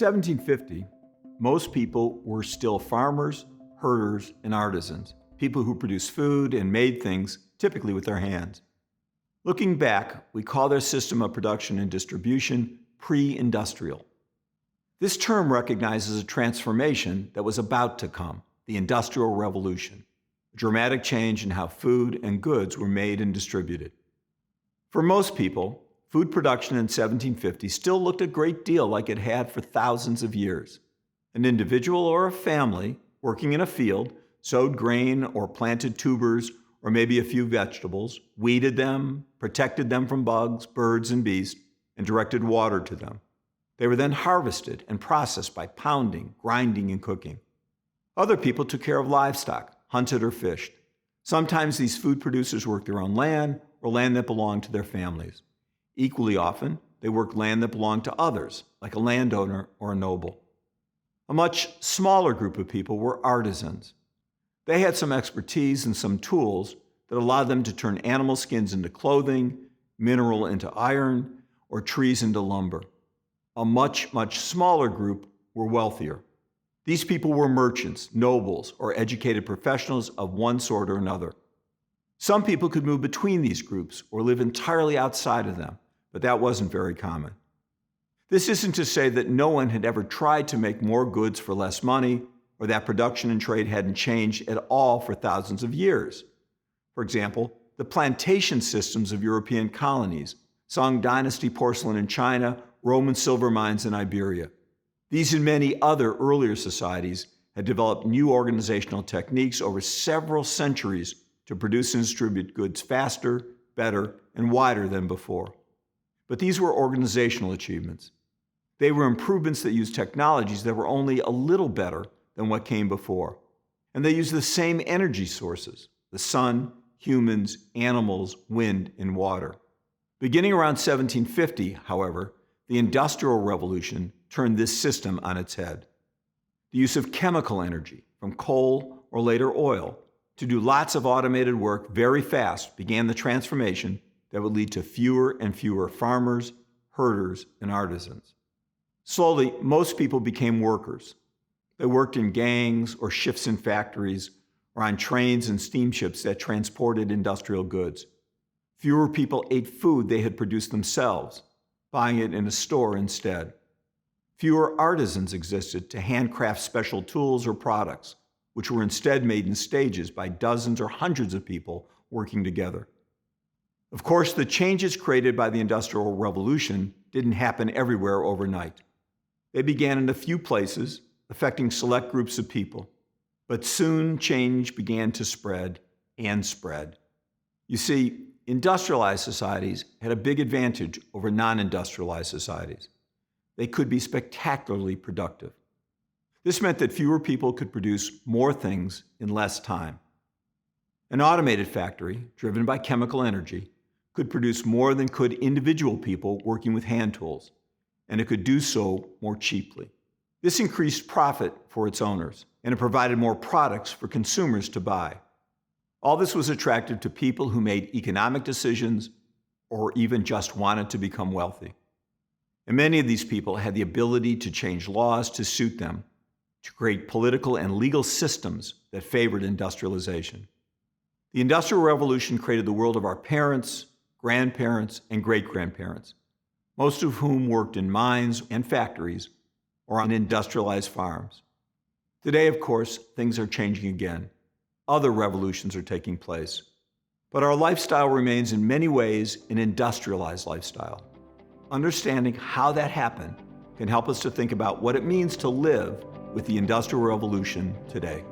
1750, most people were still farmers, herders, and artisans, people who produced food and made things, typically with their hands. Looking back, we call their system of production and distribution pre-industrial. This term recognizes a transformation that was about to come, the Industrial Revolution, a dramatic change in how food and goods were made and distributed. For most people, food production in 1750 still looked a great deal like it had for thousands of years. An individual or a family working in a field sowed grain or planted tubers or maybe a few vegetables, weeded them, protected them from bugs, birds, and beasts, and directed water to them. They were then harvested and processed by pounding, grinding, and cooking. Other people took care of livestock, hunted or fished. Sometimes these food producers worked their own land or land that belonged to their families. Equally often, they worked land that belonged to others, like a landowner or a noble. A much smaller group of people were artisans. They had some expertise and some tools that allowed them to turn animal skins into clothing, mineral into iron, or trees into lumber. A much, much smaller group were wealthier. These people were merchants, nobles, or educated professionals of one sort or another. Some people could move between these groups or live entirely outside of them, but that wasn't very common. This isn't to say that no one had ever tried to make more goods for less money, or that production and trade hadn't changed at all for thousands of years. For example, the plantation systems of European colonies, Song Dynasty porcelain in China, Roman silver mines in Iberia. These and many other earlier societies had developed new organizational techniques over several centuries to produce and distribute goods faster, better, and wider than before. But these were organizational achievements. They were improvements that used technologies that were only a little better than what came before. And they used the same energy sources, the sun, humans, animals, wind, and water. Beginning around 1750, however, the Industrial Revolution turned this system on its head. The use of chemical energy, from coal or later oil, to do lots of automated work very fast began the transformation that would lead to fewer and fewer farmers, herders, and artisans. Slowly, most people became workers. They worked in gangs or shifts in factories or on trains and steamships that transported industrial goods. Fewer people ate food they had produced themselves, buying it in a store instead. Fewer artisans existed to handcraft special tools or products, which were instead made in stages by dozens or hundreds of people working together. Of course, the changes created by the Industrial Revolution didn't happen everywhere overnight. They began in a few places, affecting select groups of people. But soon change began to spread and spread. You see, industrialized societies had a big advantage over non-industrialized societies. They could be spectacularly productive. This meant that fewer people could produce more things in less time. An automated factory, driven by chemical energy, could produce more than could individual people working with hand tools, and it could do so more cheaply. This increased profit for its owners, and it provided more products for consumers to buy. All this was attractive to people who made economic decisions or even just wanted to become wealthy. And many of these people had the ability to change laws to suit them, to create political and legal systems that favored industrialization. The Industrial Revolution created the world of our parents, grandparents, and great-grandparents, most of whom worked in mines and factories or on industrialized farms. Today, of course, things are changing again. Other revolutions are taking place. But our lifestyle remains in many ways an industrialized lifestyle. Understanding how that happened can help us to think about what it means to live with the Industrial Revolution today.